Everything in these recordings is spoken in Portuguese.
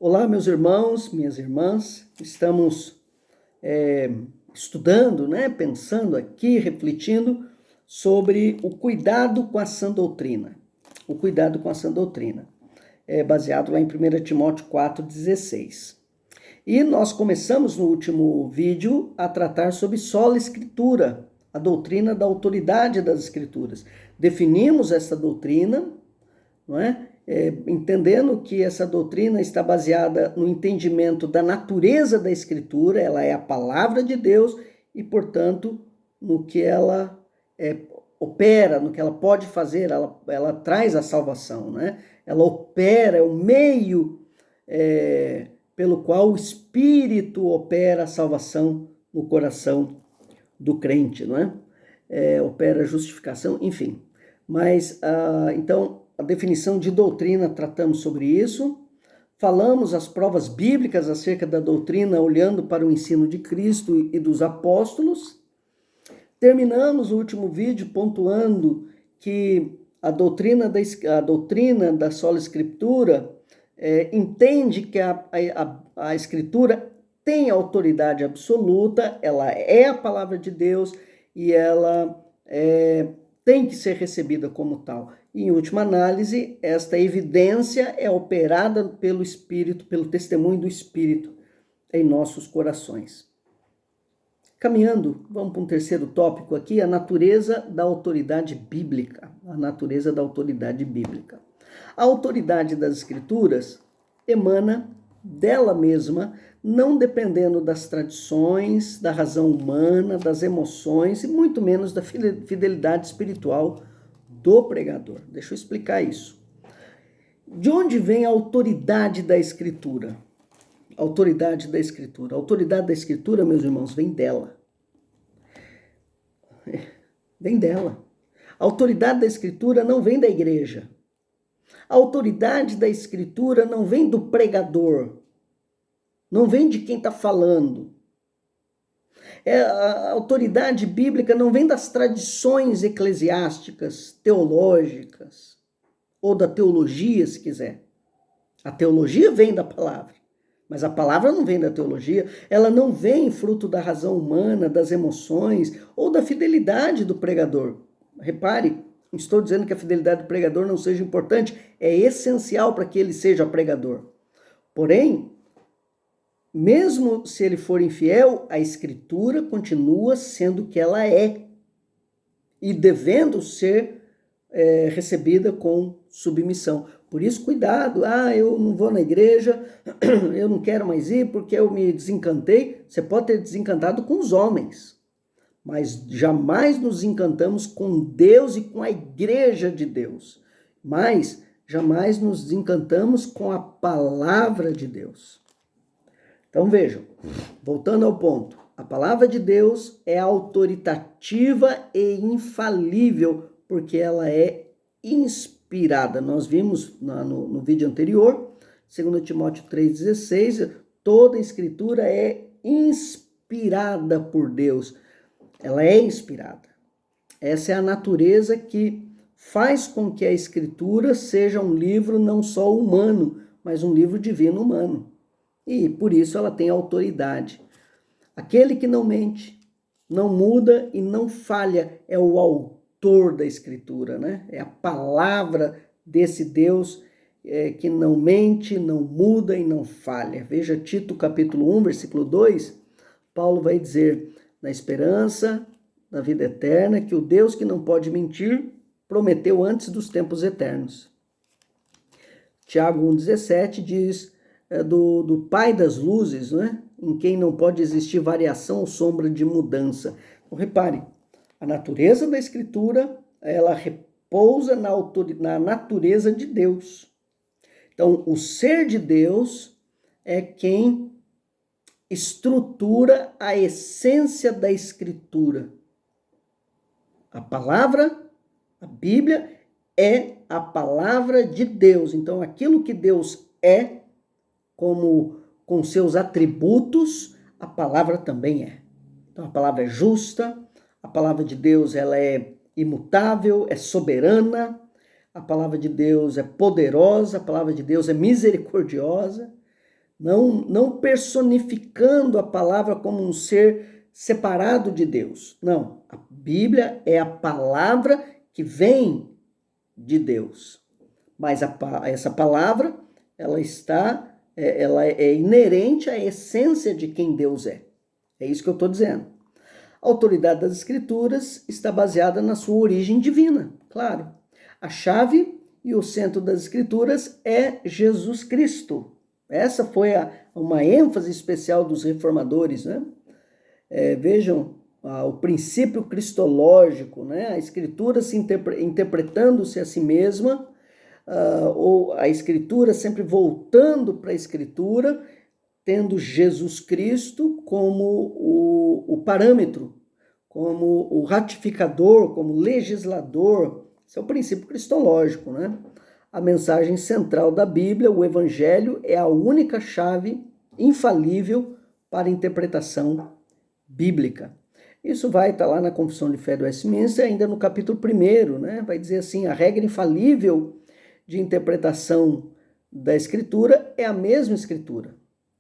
Olá, meus irmãos, minhas irmãs, estamos estudando, pensando aqui, refletindo sobre o cuidado com a sã doutrina. O cuidado com a sã doutrina, baseado lá em 1 Timóteo 4,16. E nós começamos no último vídeo a tratar sobre sola escritura, a doutrina da autoridade das escrituras. Definimos essa doutrina, não é? Entendendo que essa doutrina está baseada no entendimento da natureza da Escritura, ela é a palavra de Deus e, portanto, no que ela opera, no que ela pode fazer, ela traz a salvação, né? Ela opera, é o meio pelo qual o Espírito opera a salvação no coração do crente, não é? Opera a justificação, enfim. Mas, então, a definição de doutrina, tratamos sobre isso. Falamos as provas bíblicas acerca da doutrina, olhando para o ensino de Cristo e dos apóstolos. Terminamos o último vídeo pontuando que a doutrina da sola escritura entende que a escritura tem autoridade absoluta, ela é a palavra de Deus e ela tem que ser recebida como tal. E, em última análise, esta evidência é operada pelo Espírito, pelo testemunho do Espírito em nossos corações. Caminhando, vamos para um terceiro tópico aqui, a natureza da autoridade bíblica. A natureza da autoridade bíblica. A autoridade das Escrituras emana dela mesma, não dependendo das tradições, da razão humana, das emoções e muito menos da fidelidade espiritual do pregador. Deixa eu explicar isso. De onde vem a autoridade da Escritura? A autoridade da Escritura. A autoridade da Escritura, meus irmãos, vem dela. Vem dela. A autoridade da Escritura não vem da igreja. A autoridade da Escritura não vem do pregador. Não vem de quem está falando. A autoridade bíblica não vem das tradições eclesiásticas, teológicas, ou da teologia, se quiser. A teologia vem da palavra, mas a palavra não vem da teologia. Ela não vem fruto da razão humana, das emoções, ou da fidelidade do pregador. Repare, não estou dizendo que a fidelidade do pregador não seja importante, é essencial para que ele seja pregador. Porém, mesmo se ele for infiel, a Escritura continua sendo o que ela é e devendo ser recebida com submissão. Por isso, cuidado. Eu não vou na igreja, eu não quero mais ir porque eu me desencantei. Você pode ter desencantado com os homens, mas jamais nos encantamos com Deus e com a igreja de Deus. Mas jamais nos desencantamos com a palavra de Deus. Então vejam, voltando ao ponto, a palavra de Deus é autoritativa e infalível, porque ela é inspirada. Nós vimos no vídeo anterior, 2 Timóteo 3,16, toda a escritura é inspirada por Deus. Ela é inspirada. Essa é a natureza que faz com que a escritura seja um livro não só humano, mas um livro divino humano. E por isso ela tem autoridade. Aquele que não mente, não muda e não falha é o autor da Escritura, né? É a palavra desse Deus que não mente, não muda e não falha. Veja Tito capítulo 1, versículo 2, Paulo vai dizer, na esperança da vida eterna, que o Deus que não pode mentir, prometeu antes dos tempos eternos. Tiago 1,17 diz, do Pai das luzes, né? Em quem não pode existir variação ou sombra de mudança. Então, repare, a natureza da Escritura, ela repousa na natureza de Deus. Então, o ser de Deus é quem estrutura a essência da Escritura. A palavra, a Bíblia, é a palavra de Deus. Então, aquilo que Deus é, como com seus atributos, a palavra também é. Então a palavra é justa, a palavra de Deus ela é imutável, é soberana, a palavra de Deus é poderosa, a palavra de Deus é misericordiosa, não personificando a palavra como um ser separado de Deus. Não, a Bíblia é a palavra que vem de Deus. Mas essa palavra, ela é inerente à essência de quem Deus é. É isso que eu estou dizendo. A autoridade das Escrituras está baseada na sua origem divina, claro. A chave e o centro das Escrituras é Jesus Cristo. Essa foi uma ênfase especial dos reformadores, né? Vejam o princípio cristológico, né? A Escritura interpretando-se a si mesma, ou a Escritura sempre voltando para a Escritura, tendo Jesus Cristo como o parâmetro, como o ratificador, como legislador. Esse é o princípio cristológico, né? A mensagem central da Bíblia, o Evangelho, é a única chave infalível para a interpretação bíblica. Isso vai estar lá na Confissão de Fé do Westminster, ainda no capítulo 1, né? Vai dizer assim, a regra infalível de interpretação da Escritura é a mesma Escritura.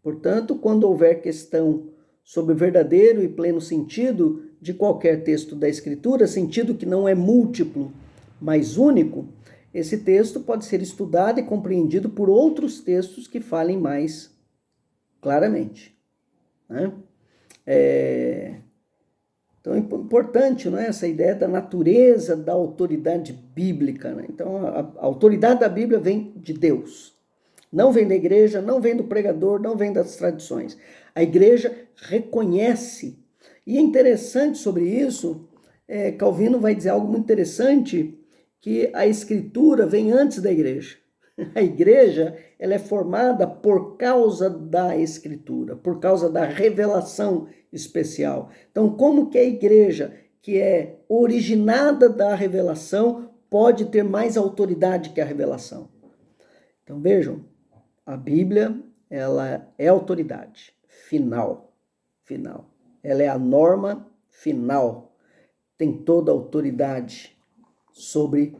Portanto, quando houver questão sobre o verdadeiro e pleno sentido de qualquer texto da Escritura, sentido que não é múltiplo, mas único, esse texto pode ser estudado e compreendido por outros textos que falem mais claramente, né? Então é importante, não é, essa ideia da natureza da autoridade bíblica, né? Então a autoridade da Bíblia vem de Deus. Não vem da igreja, não vem do pregador, não vem das tradições. A igreja reconhece. E é interessante sobre isso, Calvino vai dizer algo muito interessante, que a Escritura vem antes da igreja. A igreja, ela é formada por causa da Escritura, por causa da revelação especial. Então, como que a igreja, que é originada da revelação, pode ter mais autoridade que a revelação? Então, vejam, a Bíblia, ela é autoridade final. Ela é a norma final. Tem toda a autoridade sobre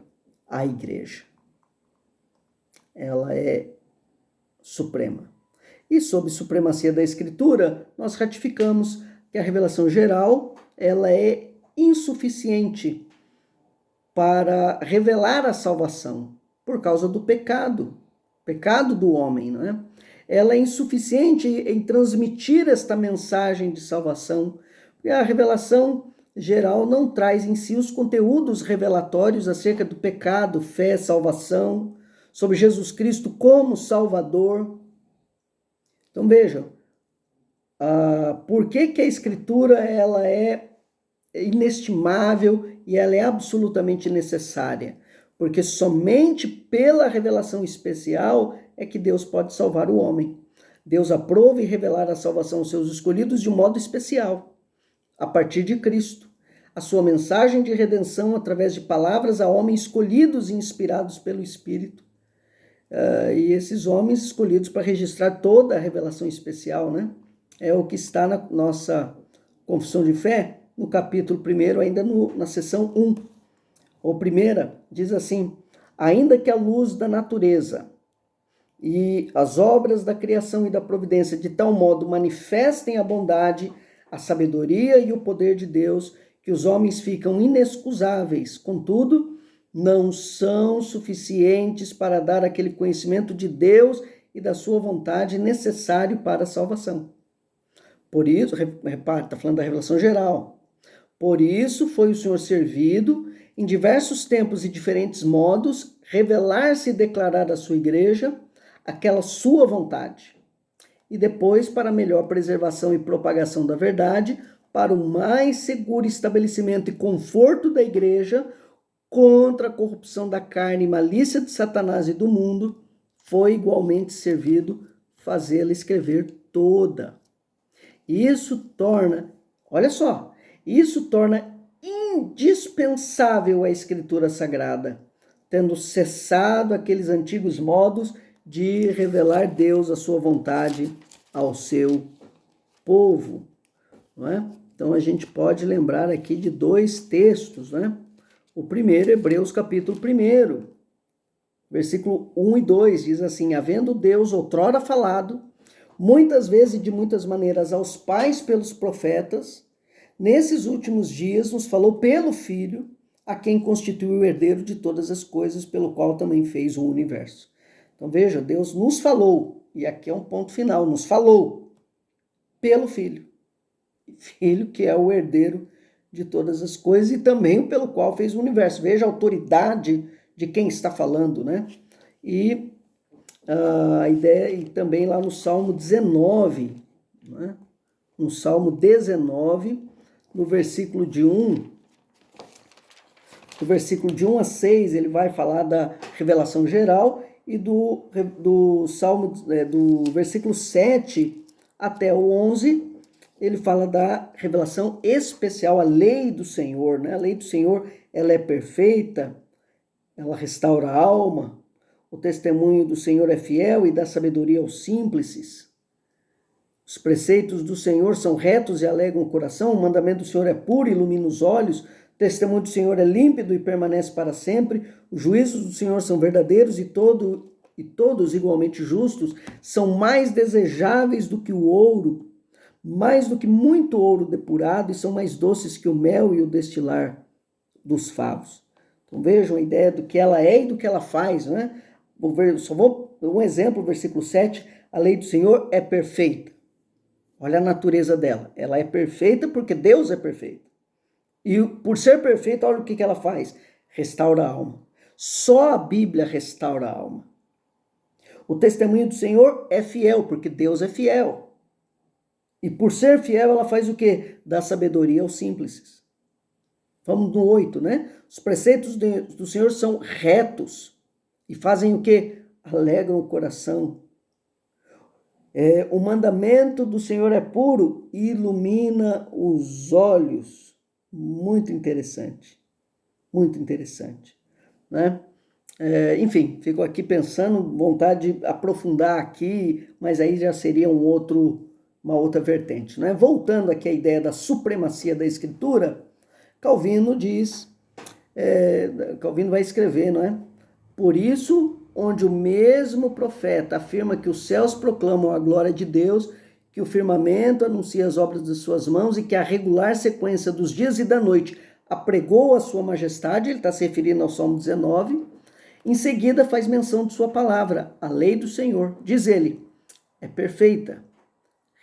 a igreja. Ela é suprema. E sob supremacia da Escritura, nós ratificamos que a revelação geral, ela é insuficiente para revelar a salvação por causa do pecado do homem, não é? Ela é insuficiente em transmitir esta mensagem de salvação, porque a revelação geral não traz em si os conteúdos revelatórios acerca do pecado, fé, salvação, sobre Jesus Cristo como Salvador. Então vejam, por que a Escritura ela é inestimável e ela é absolutamente necessária? Porque somente pela revelação especial é que Deus pode salvar o homem. Deus aprova e revelar a salvação aos seus escolhidos de um modo especial, a partir de Cristo. A sua mensagem de redenção através de palavras a homens escolhidos e inspirados pelo Espírito. E esses homens escolhidos para registrar toda a revelação especial, né? É o que está na nossa Confissão de Fé, no capítulo 1, ainda na seção 1. Ou primeira, diz assim: ainda que a luz da natureza e as obras da criação e da providência de tal modo manifestem a bondade, a sabedoria e o poder de Deus, que os homens ficam inexcusáveis, contudo, não são suficientes para dar aquele conhecimento de Deus e da sua vontade necessário para a salvação. Por isso, repare, está falando da revelação geral. Por isso foi o Senhor servido, em diversos tempos e diferentes modos, revelar-se e declarar à sua igreja aquela sua vontade. E depois, para a melhor preservação e propagação da verdade, para o mais seguro estabelecimento e conforto da igreja, contra a corrupção da carne e malícia de Satanás e do mundo, foi igualmente servido fazê-la escrever toda. Isso torna, olha só, isso torna indispensável a Escritura Sagrada, tendo cessado aqueles antigos modos de revelar Deus, a sua vontade ao seu povo, não é? Então a gente pode lembrar aqui de dois textos, né? O primeiro, Hebreus capítulo 1, versículo 1 e 2, diz assim: havendo Deus outrora falado, muitas vezes e de muitas maneiras aos pais pelos profetas, nesses últimos dias nos falou pelo Filho, a quem constituiu o herdeiro de todas as coisas, pelo qual também fez o universo. Então veja, Deus nos falou, e aqui é um ponto final, nos falou pelo Filho. Filho que é o herdeiro de todas as coisas e também pelo qual fez o universo. Veja a autoridade de quem está falando, né? E a ideia, e também lá no Salmo 19, né? No Salmo 19, no versículo de 1, do versículo de 1 a 6, ele vai falar da revelação geral, e do Salmo, do versículo 7 até o 11, ele fala da revelação especial, a lei do Senhor, né? A lei do Senhor, ela é perfeita, ela restaura a alma, o testemunho do Senhor é fiel e dá sabedoria aos simples. Os preceitos do Senhor são retos e alegram o coração, o mandamento do Senhor é puro e ilumina os olhos, o testemunho do Senhor é límpido e permanece para sempre, os juízos do Senhor são verdadeiros e todos igualmente justos, são mais desejáveis do que o ouro, mais do que muito ouro depurado, e são mais doces que o mel e o destilar dos favos. Então vejam a ideia do que ela é e do que ela faz, né? Só vou dar um exemplo, versículo 7, a lei do Senhor é perfeita. Olha a natureza dela, ela é perfeita porque Deus é perfeito. E por ser perfeita, olha o que ela faz, restaura a alma. Só a Bíblia restaura a alma. O testemunho do Senhor é fiel, porque Deus é fiel. E por ser fiel, ela faz o quê? Dá sabedoria aos simples. Vamos no 8, né? Os preceitos do Senhor são retos. E fazem o quê? Alegram o coração. O mandamento do Senhor é puro e ilumina os olhos. Muito interessante. Muito interessante, né? Enfim, fico aqui pensando, vontade de aprofundar aqui, mas aí já seria uma outra vertente, né? Voltando aqui à ideia da supremacia da Escritura, Calvino Calvino vai escrever, não é? Por isso, onde o mesmo profeta afirma que os céus proclamam a glória de Deus, que o firmamento anuncia as obras de suas mãos e que a regular sequência dos dias e da noite apregou a sua majestade, ele está se referindo ao Salmo 19, em seguida faz menção de sua palavra, a lei do Senhor. Diz ele, é perfeita,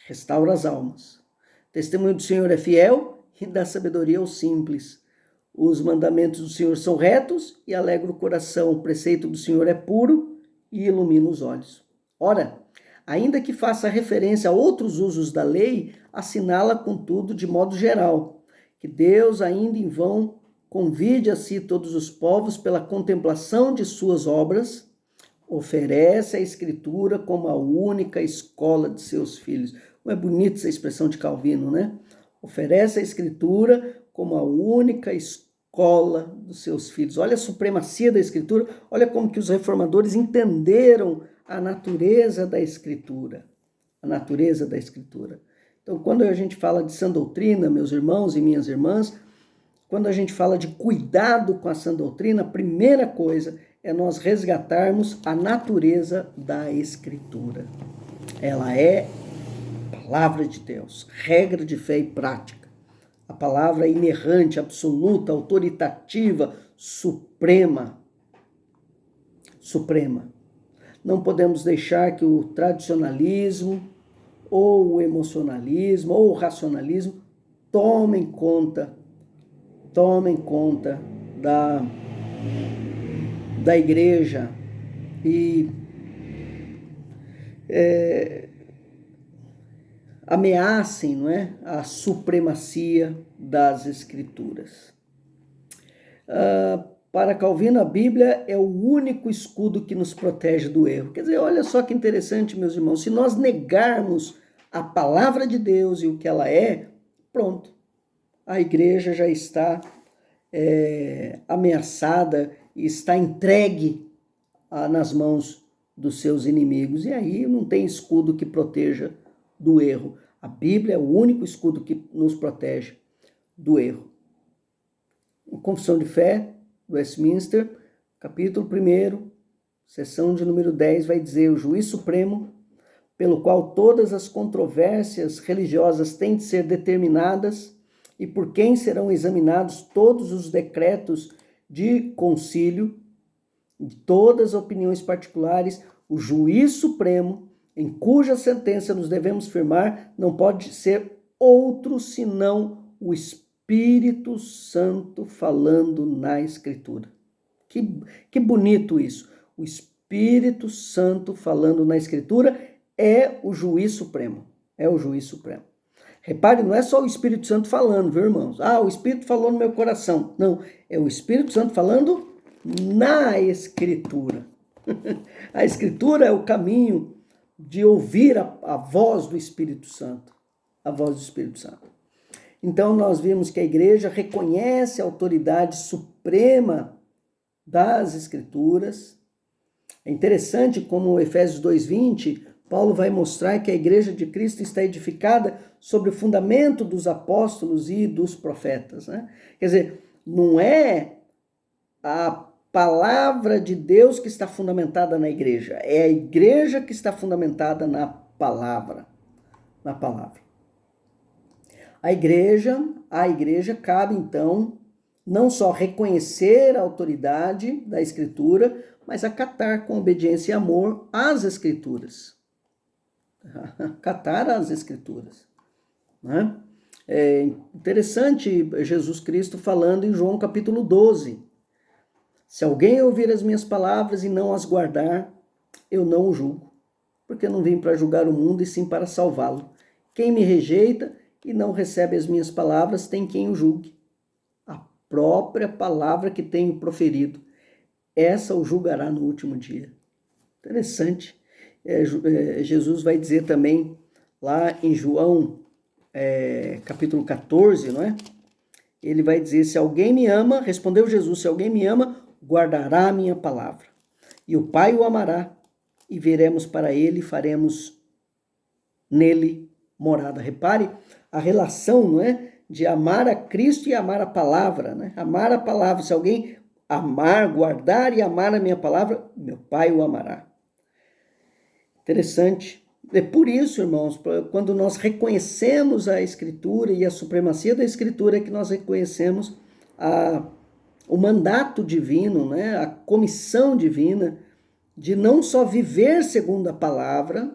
restaura as almas. O testemunho do Senhor é fiel e dá sabedoria aos simples. Os mandamentos do Senhor são retos e alegra o coração. O preceito do Senhor é puro e ilumina os olhos. Ora, ainda que faça referência a outros usos da lei, assinala, contudo, de modo geral, que Deus ainda em vão convide a si todos os povos pela contemplação de suas obras, oferece a Escritura como a única escola de seus filhos. Não é bonita essa expressão de Calvino, né? Oferece a Escritura como a única escola dos seus filhos. Olha a supremacia da Escritura, olha como que os reformadores entenderam a natureza da Escritura. A natureza da Escritura. Então, quando a gente fala de sã doutrina, meus irmãos e minhas irmãs, quando a gente fala de cuidado com a sã doutrina, a primeira coisa é nós resgatarmos a natureza da Escritura. Ela é a palavra de Deus, regra de fé e prática. A palavra é inerrante, absoluta, autoritativa, suprema. Suprema. Não podemos deixar que o tradicionalismo, ou o emocionalismo, ou o racionalismo tomem conta da igreja e ameacem, não é, a supremacia das Escrituras. Para Calvino, a Bíblia é o único escudo que nos protege do erro. Quer dizer, olha só que interessante, meus irmãos, se nós negarmos a palavra de Deus e o que ela é, pronto, a igreja já está ameaçada e está entregue nas mãos dos seus inimigos. E aí não tem escudo que proteja do erro. A Bíblia é o único escudo que nos protege do erro. A Confissão de Fé, Westminster, capítulo 1, seção de número 10, vai dizer: o juiz supremo pelo qual todas as controvérsias religiosas têm de ser determinadas e por quem serão examinados todos os decretos de concílio, de todas as opiniões particulares, o juiz supremo, em cuja sentença nos devemos firmar, não pode ser outro senão o Espírito Santo falando na Escritura. Que bonito isso. O Espírito Santo falando na Escritura é o juiz supremo. É o juiz supremo. Repare, não é só o Espírito Santo falando, viu, irmãos? O Espírito falou no meu coração. Não, é o Espírito Santo falando na Escritura. A Escritura é o caminho de ouvir a voz do Espírito Santo. A voz do Espírito Santo. Então, nós vimos que a igreja reconhece a autoridade suprema das Escrituras. É interessante como Efésios 2:20, Paulo vai mostrar que a igreja de Cristo está edificada sobre o fundamento dos apóstolos e dos profetas, né? Quer dizer, não é a palavra de Deus que está fundamentada na igreja, é a igreja que está fundamentada na palavra. Na palavra. A igreja cabe, então, não só reconhecer a autoridade da Escritura, mas acatar com obediência e amor as Escrituras. Acatar as Escrituras. Né? É interessante Jesus Cristo falando em João capítulo 12. Se alguém ouvir as minhas palavras e não as guardar, eu não o julgo, porque eu não vim para julgar o mundo e sim para salvá-lo. Quem me rejeita e não recebe as minhas palavras, tem quem o julgue. A própria palavra que tenho proferido, essa o julgará no último dia. Interessante. Jesus vai dizer também, lá em João, capítulo 14, não é? Ele vai dizer, se alguém me ama, respondeu Jesus, se alguém me ama, guardará a minha palavra. E o Pai o amará, e viremos para ele e faremos nele morada. Repare a relação, não é? De amar a Cristo e amar a palavra, né? Amar a palavra. Se alguém amar, guardar e amar a minha palavra, meu Pai o amará. Interessante. É por isso, irmãos, quando nós reconhecemos a Escritura e a supremacia da Escritura, é que nós reconhecemos o mandato divino, né? A comissão divina de não só viver segundo a palavra,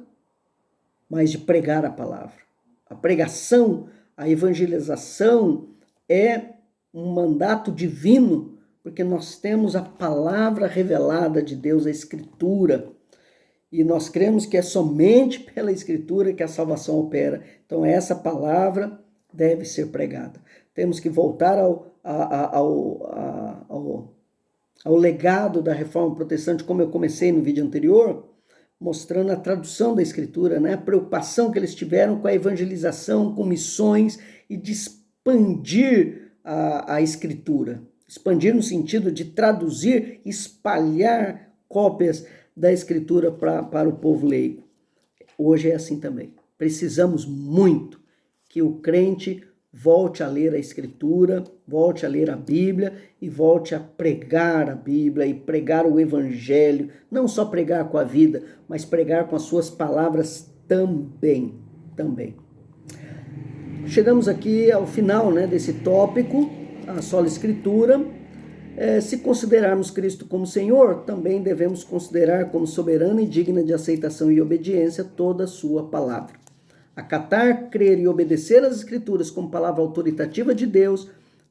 mas de pregar a palavra. A pregação, a evangelização é um mandato divino, porque nós temos a palavra revelada de Deus, a Escritura, e nós cremos que é somente pela Escritura que a salvação opera. Então essa palavra deve ser pregada. Temos que voltar ao legado da Reforma Protestante, como eu comecei no vídeo anterior, mostrando a tradução da Escritura, né? A preocupação que eles tiveram com a evangelização, com missões e de expandir a Escritura. Expandir no sentido de traduzir, espalhar cópias da Escritura para o povo leigo. Hoje é assim também. Precisamos muito que o crente volte a ler a Escritura, volte a ler a Bíblia e volte a pregar a Bíblia e pregar o Evangelho, não só pregar com a vida, mas pregar com as suas palavras também. Chegamos aqui ao final, né, desse tópico, a sola Escritura. Se considerarmos Cristo como Senhor, também devemos considerar como soberana e digna de aceitação e obediência toda a sua palavra. Acatar, crer e obedecer às Escrituras como palavra autoritativa de Deus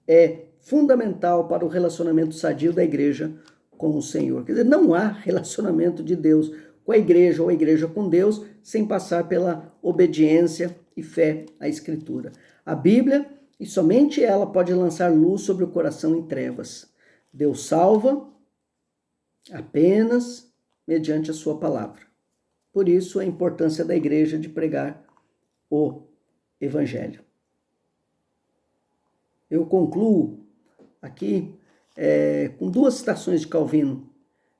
é fundamental para o relacionamento sadio da igreja com o Senhor. Quer dizer, não há relacionamento de Deus com a igreja ou a igreja com Deus sem passar pela obediência e fé à Escritura. A Bíblia, e somente ela, pode lançar luz sobre o coração em trevas. Deus salva apenas mediante a sua palavra. Por isso, a importância da igreja de pregar o Evangelho. Eu concluo aqui com duas citações de Calvino.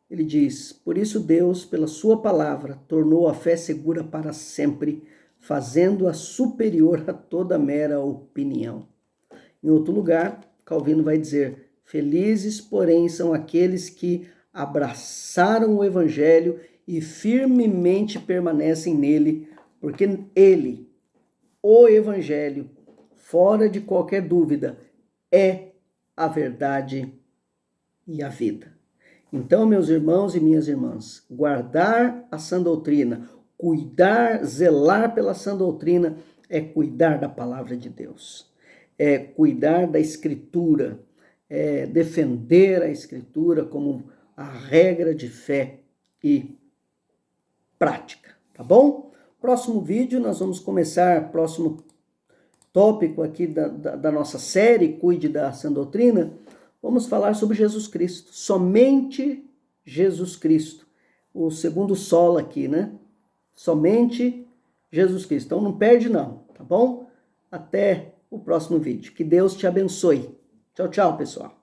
Ele diz, por isso Deus, pela sua palavra, tornou a fé segura para sempre, fazendo-a superior a toda mera opinião. Em outro lugar, Calvino vai dizer, felizes, porém, são aqueles que abraçaram o Evangelho e firmemente permanecem nele, porque ele, o Evangelho, fora de qualquer dúvida, é a verdade e a vida. Então, meus irmãos e minhas irmãs, guardar a sã doutrina, cuidar, zelar pela sã doutrina, é cuidar da palavra de Deus, é cuidar da Escritura, é defender a Escritura como a regra de fé e prática, tá bom? Próximo vídeo nós vamos começar, próximo tópico aqui da nossa série, Cuide da Sã Doutrina, vamos falar sobre Jesus Cristo, somente Jesus Cristo, o segundo solo aqui, né? Somente Jesus Cristo. Então não perde não, tá bom? Até o próximo vídeo. Que Deus te abençoe. Tchau, tchau, pessoal.